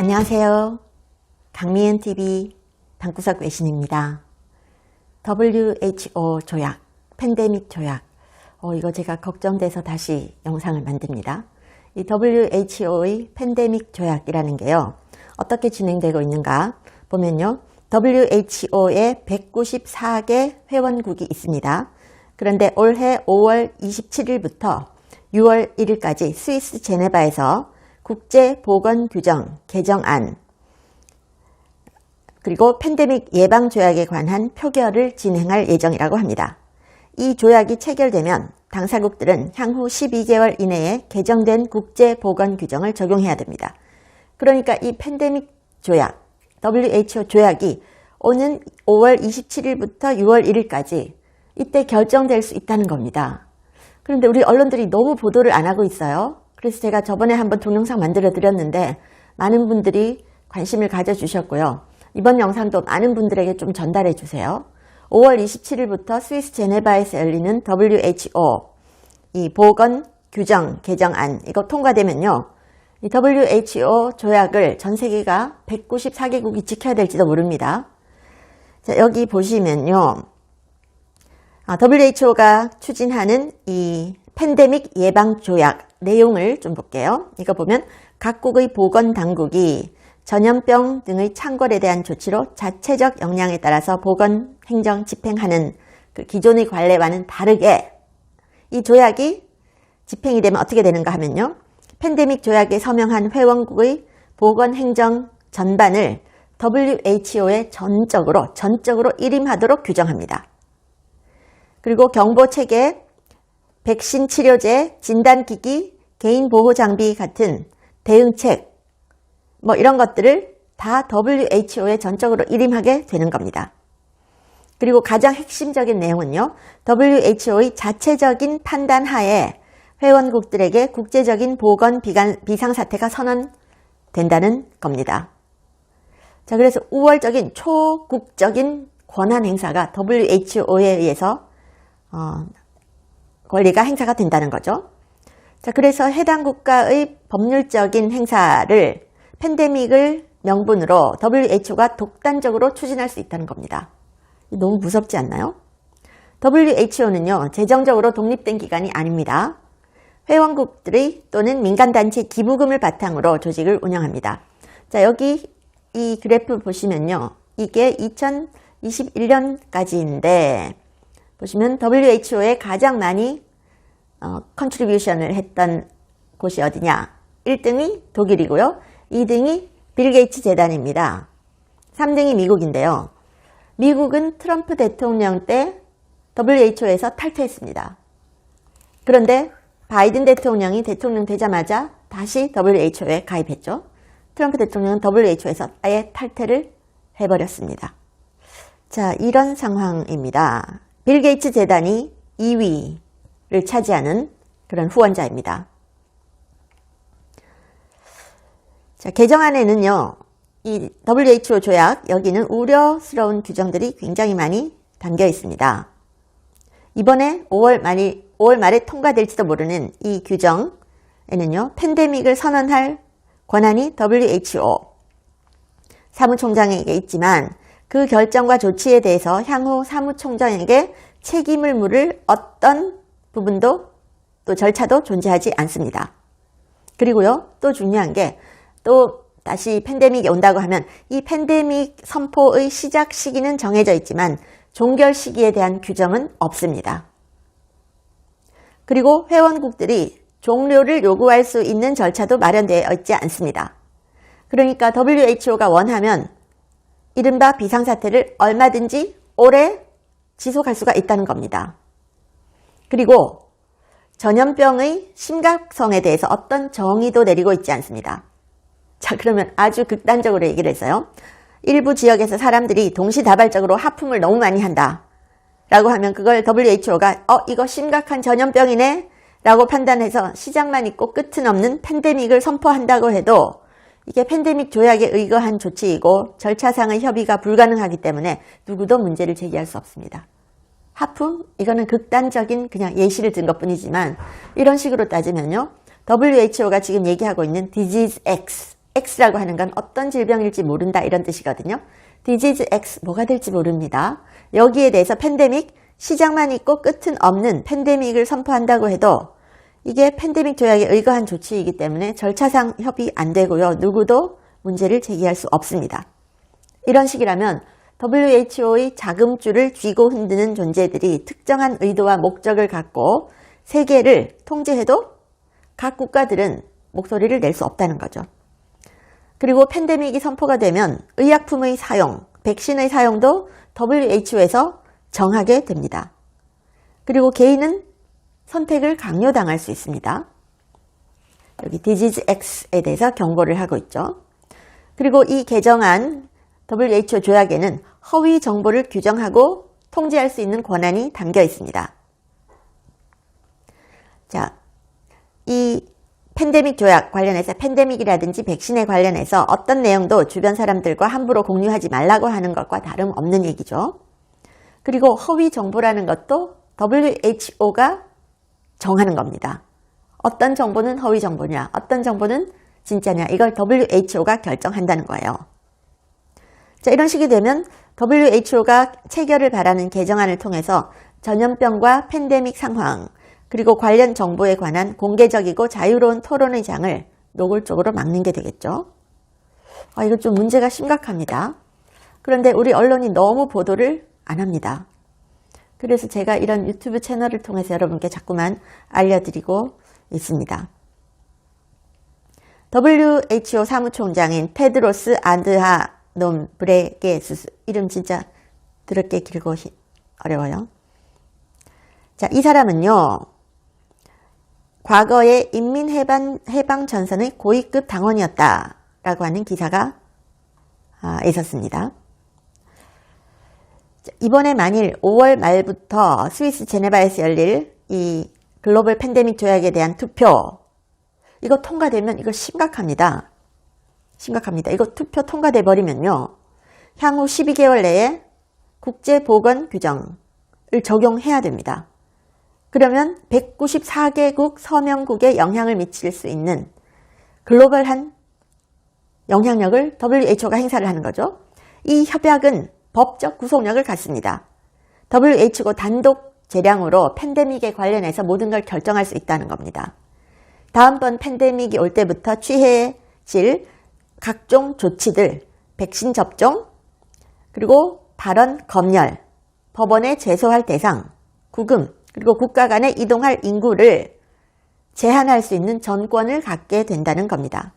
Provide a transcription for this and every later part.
안녕하세요. 강미은TV 방구석 외신입니다. WHO 조약, 팬데믹 조약. 이거 제가 걱정돼서 다시 영상을 만듭니다. 이 WHO의 팬데믹 조약이라는 게요. 어떻게 진행되고 있는가 보면요. WHO에 194개 회원국이 있습니다. 그런데 올해 5월 27일부터 6월 1일까지 스위스 제네바에서 국제보건규정 개정안 그리고 팬데믹 예방조약에 관한 표결을 진행할 예정이라고 합니다. 이 조약이 체결되면 당사국들은 향후 12개월 이내에 개정된 국제보건규정을 적용해야 됩니다. 그러니까 이 팬데믹 조약, WHO 조약이 오는 5월 27일부터 6월 1일까지 이때 결정될 수 있다는 겁니다. 그런데 우리 언론들이 너무 보도를 안 하고 있어요. 그래서 제가 저번에 한번 동영상 만들어 드렸는데 많은 분들이 관심을 가져주셨고요. 이번 영상도 많은 분들에게 좀 전달해 주세요. 5월 27일부터 스위스 제네바에서 열리는 WHO 이 보건 규정 개정안 이거 통과되면요. 이 WHO 조약을 전 세계가 194개국이 지켜야 될지도 모릅니다. 자, 여기 보시면요. WHO가 추진하는 이 팬데믹 예방 조약 내용을 좀 볼게요. 이거 보면 각국의 보건당국이 전염병 등의 창궐에 대한 조치로 자체적 역량에 따라서 보건 행정 집행하는 그 기존의 관례와는 다르게 이 조약이 집행이 되면 어떻게 되는가 하면요. 팬데믹 조약에 서명한 회원국의 보건 행정 전반을 WHO에 전적으로 일임하도록 규정합니다. 그리고 경보체계, 백신 치료제, 진단기기, 개인보호장비 같은 대응책 이런 것들을 다 WHO에 전적으로 일임하게 되는 겁니다. 그리고 가장 핵심적인 내용은요. WHO의 자체적인 판단 하에 회원국들에게 국제적인 보건 비상사태가 선언된다는 겁니다. 자, 그래서 우월적인 초국적인 권한 행사가 WHO에 의해서 권리가 행사가 된다는 거죠. 자, 그래서 해당 국가의 법률적인 행사를 팬데믹을 명분으로 WHO가 독단적으로 추진할 수 있다는 겁니다. 너무 무섭지 않나요? WHO는요, 재정적으로 독립된 기관이 아닙니다. 회원국들의 또는 민간단체 기부금을 바탕으로 조직을 운영합니다. 자, 여기 이 그래프 보시면요. 이게 2021년까지인데, 보시면 WHO에 가장 많이 컨트리뷰션을 했던 곳이 어디냐? 1등이 독일이고요. 2등이 빌 게이츠 재단입니다. 3등이 미국인데요. 미국은 트럼프 대통령 때 WHO에서 탈퇴했습니다. 그런데 바이든 대통령이 대통령 되자마자 다시 WHO에 가입했죠. 트럼프 대통령은 WHO에서 아예 탈퇴를 해버렸습니다. 자, 이런 상황입니다. 빌 게이츠 재단이 2위를 차지하는 그런 후원자입니다. 자, 개정안에는요, 이 WHO 조약, 여기는 우려스러운 규정들이 굉장히 많이 담겨 있습니다. 이번에 5월 말에 통과될지도 모르는 이 규정에는요, 팬데믹을 선언할 권한이 WHO 사무총장에게 있지만 그 결정과 조치에 대해서 향후 사무총장에게 책임을 물을 어떤 부분도 또 절차도 존재하지 않습니다. 그리고요, 또 중요한 게 또 다시 팬데믹이 온다고 하면 이 팬데믹 선포의 시작 시기는 정해져 있지만 종결 시기에 대한 규정은 없습니다. 그리고 회원국들이 종료를 요구할 수 있는 절차도 마련되어 있지 않습니다. 그러니까 WHO가 원하면 이른바 비상사태를 얼마든지 오래 지속할 수가 있다는 겁니다. 그리고 전염병의 심각성에 대해서 어떤 정의도 내리고 있지 않습니다. 자, 그러면 아주 극단적으로 얘기를 했어요. 일부 지역에서 사람들이 동시다발적으로 하품을 너무 많이 한다 라고 하면 그걸 WHO가 이거 심각한 전염병이네 라고 판단해서 시작만 있고 끝은 없는 팬데믹을 선포한다고 해도 이게 팬데믹 조약에 의거한 조치이고 절차상의 협의가 불가능하기 때문에 누구도 문제를 제기할 수 없습니다. 하품? 이거는 극단적인 그냥 예시를 든 것뿐이지만 이런 식으로 따지면요. WHO가 지금 얘기하고 있는 Disease X, X라고 하는 건 어떤 질병일지 모른다 이런 뜻이거든요. Disease X 뭐가 될지 모릅니다. 여기에 대해서 팬데믹 시작만 있고 끝은 없는 팬데믹을 선포한다고 해도 이게 팬데믹 조약에 의거한 조치이기 때문에 절차상 협의 안 되고요. 누구도 문제를 제기할 수 없습니다. 이런 식이라면 WHO의 자금줄을 쥐고 흔드는 존재들이 특정한 의도와 목적을 갖고 세계를 통제해도 각 국가들은 목소리를 낼 수 없다는 거죠. 그리고 팬데믹이 선포가 되면 의약품의 사용, 백신의 사용도 WHO에서 정하게 됩니다. 그리고 개인은 선택을 강요당할 수 있습니다. 여기 Disease X에 대해서 경고를 하고 있죠. 그리고 이 개정안 WHO 조약에는 허위 정보를 규정하고 통제할 수 있는 권한이 담겨 있습니다. 자, 이 팬데믹 조약 관련해서 팬데믹이라든지 백신에 관련해서 어떤 내용도 주변 사람들과 함부로 공유하지 말라고 하는 것과 다름없는 얘기죠. 그리고 허위 정보라는 것도 WHO가 정하는 겁니다. 어떤 정보는 허위 정보냐, 어떤 정보는 진짜냐, 이걸 WHO가 결정한다는 거예요. 자, 이런 식이 되면 WHO가 체결을 바라는 개정안을 통해서 전염병과 팬데믹 상황, 그리고 관련 정보에 관한 공개적이고 자유로운 토론의 장을 노골적으로 막는 게 되겠죠. 이거 좀 문제가 심각합니다. 그런데 우리 언론이 너무 보도를 안 합니다. 그래서 제가 이런 유튜브 채널을 통해서 여러분께 자꾸만 알려드리고 있습니다. WHO 사무총장인 테드로스 아드하놈 브레게수스, 이름 진짜 들었게 길고 어려워요. 자, 이 사람은요, 과거에 인민해방전선의 고위급 당원이었다라고 하는 기사가 있었습니다. 이번에 만일 5월 말부터 스위스 제네바에서 열릴 이 글로벌 팬데믹 조약에 대한 투표, 이거 통과되면 이거 심각합니다. 심각합니다. 이거 투표 통과돼 버리면요, 향후 12개월 내에 국제보건 규정을 적용해야 됩니다. 그러면 194개국 서명국에 영향을 미칠 수 있는 글로벌한 영향력을 WHO가 행사를 하는 거죠. 이 협약은 법적 구속력을 갖습니다. WHO 단독 재량으로 팬데믹에 관련해서 모든 걸 결정할 수 있다는 겁니다. 다음번 팬데믹이 올 때부터 취해질 각종 조치들, 백신 접종, 그리고 발언 검열, 법원에 제소할 대상, 구금, 그리고 국가 간에 이동할 인구를 제한할 수 있는 전권을 갖게 된다는 겁니다.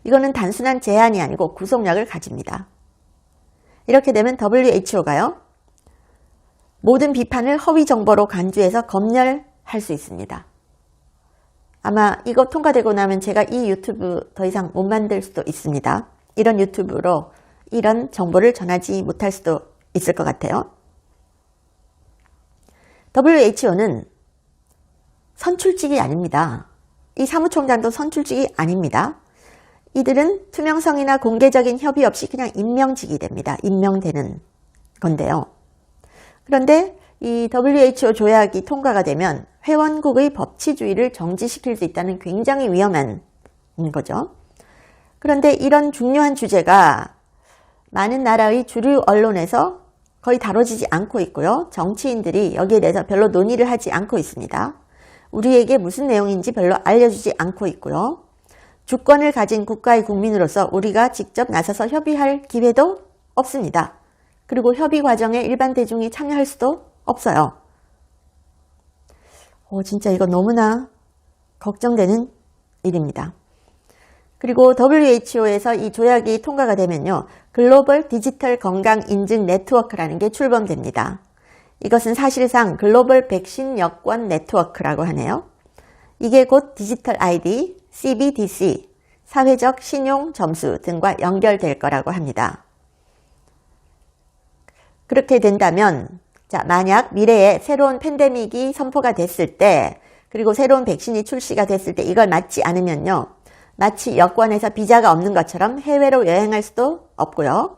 이거는 단순한 제한이 아니고 구속력을 가집니다. 이렇게 되면 WHO가요, 모든 비판을 허위 정보로 간주해서 검열할 수 있습니다. 아마 이거 통과되고 나면 제가 이 유튜브 더 이상 못 만들 수도 있습니다. 이런 유튜브로 이런 정보를 전하지 못할 수도 있을 것 같아요. WHO는 선출직이 아닙니다. 이 사무총장도 선출직이 아닙니다. 이들은 투명성이나 공개적인 협의 없이 그냥 임명직이 됩니다. 임명되는 건데요. 그런데 이 WHO 조약이 통과가 되면 회원국의 법치주의를 정지시킬 수 있다는 굉장히 위험한 거죠. 그런데 이런 중요한 주제가 많은 나라의 주류 언론에서 거의 다뤄지지 않고 있고요. 정치인들이 여기에 대해서 별로 논의를 하지 않고 있습니다. 우리에게 무슨 내용인지 별로 알려주지 않고 있고요. 주권을 가진 국가의 국민으로서 우리가 직접 나서서 협의할 기회도 없습니다. 그리고 협의 과정에 일반 대중이 참여할 수도 없어요. 진짜 이거 너무나 걱정되는 일입니다. 그리고 WHO에서 이 조약이 통과가 되면요, 글로벌 디지털 건강 인증 네트워크라는 게 출범됩니다. 이것은 사실상 글로벌 백신 여권 네트워크라고 하네요. 이게 곧 디지털 ID, CBDC, 사회적 신용 점수 등과 연결될 거라고 합니다. 그렇게 된다면, 자, 만약 미래에 새로운 팬데믹이 선포가 됐을 때, 그리고 새로운 백신이 출시가 됐을 때 이걸 맞지 않으면요, 마치 여권에서 비자가 없는 것처럼 해외로 여행할 수도 없고요.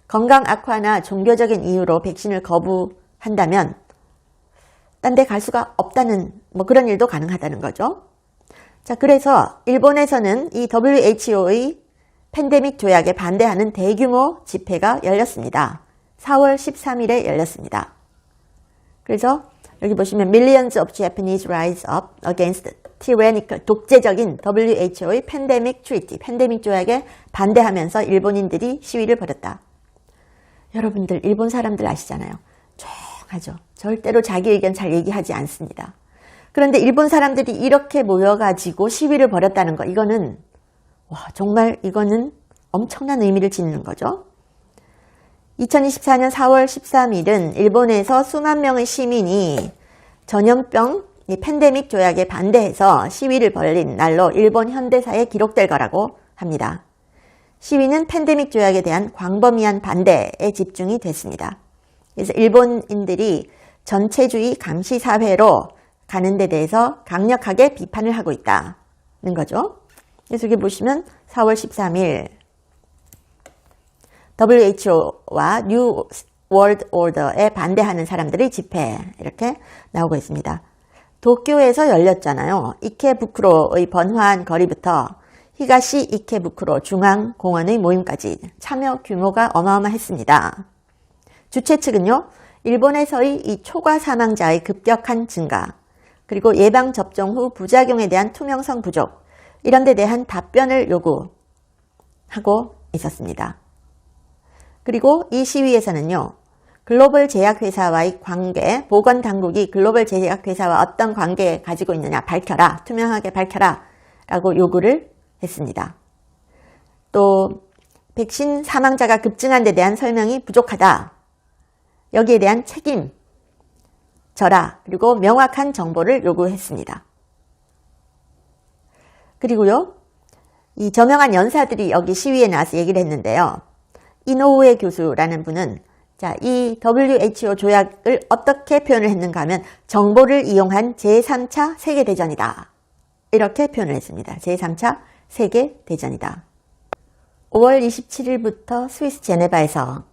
건강 악화나 종교적인 이유로 백신을 거부한다면 딴 데 갈 수가 없다는 그런 일도 가능하다는 거죠. 자, 그래서 일본에서는 이 WHO의 팬데믹 조약에 반대하는 대규모 집회가 열렸습니다. 4월 13일에 열렸습니다. 그래서 여기 보시면 Millions of Japanese rise up against tyrannical, 독재적인 WHO의 팬데믹 트리티, 팬데믹 조약에 반대하면서 일본인들이 시위를 벌였다. 여러분들 일본 사람들 아시잖아요. 조용하죠. 절대로 자기 의견 잘 얘기하지 않습니다. 그런데 일본 사람들이 이렇게 모여가지고 시위를 벌였다는 거, 이거는 정말 이거는 엄청난 의미를 지니는 거죠. 2024년 4월 13일은 일본에서 수만 명의 시민이 전염병 팬데믹 조약에 반대해서 시위를 벌린 날로 일본 현대사에 기록될 거라고 합니다. 시위는 팬데믹 조약에 대한 광범위한 반대에 집중이 됐습니다. 그래서 일본인들이 전체주의 감시 사회로 가는 데 대해서 강력하게 비판을 하고 있다는 거죠. 그래서 여기 보시면 4월 13일 WHO와 뉴 월드 오더에 반대하는 사람들의 집회 이렇게 나오고 있습니다. 도쿄에서 열렸잖아요. 이케부쿠로의 번화한 거리부터 히가시 이케부쿠로 중앙공원의 모임까지 참여 규모가 어마어마했습니다. 주최 측은요, 일본에서의 이 초과 사망자의 급격한 증가, 그리고 예방접종 후 부작용에 대한 투명성 부족, 이런 데 대한 답변을 요구하고 있었습니다. 그리고 이 시위에서는요, 글로벌 제약회사와의 관계, 보건당국이 글로벌 제약회사와 어떤 관계 가지고 있느냐 밝혀라, 투명하게 밝혀라 라고 요구를 했습니다. 또 백신 사망자가 급증한 데 대한 설명이 부족하다. 여기에 대한 책임 져라. 그리고 명확한 정보를 요구했습니다. 그리고요, 이 저명한 연사들이 여기 시위에 나와서 얘기를 했는데요. 이노우에 교수라는 분은 이 WHO 조약을 어떻게 표현을 했는가 하면 정보를 이용한 제3차 세계대전이다. 이렇게 표현을 했습니다. 제3차 세계대전이다. 5월 27일부터 스위스 제네바에서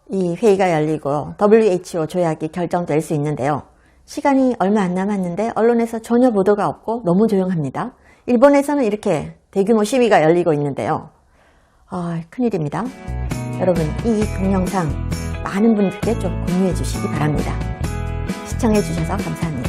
이 회의가 열리고 WHO 조약이 결정될 수 있는데요. 시간이 얼마 안 남았는데 언론에서 전혀 보도가 없고 너무 조용합니다. 일본에서는 이렇게 대규모 시위가 열리고 있는데요. 큰일입니다. 여러분, 이 동영상 많은 분들께 좀 공유해 주시기 바랍니다. 시청해 주셔서 감사합니다.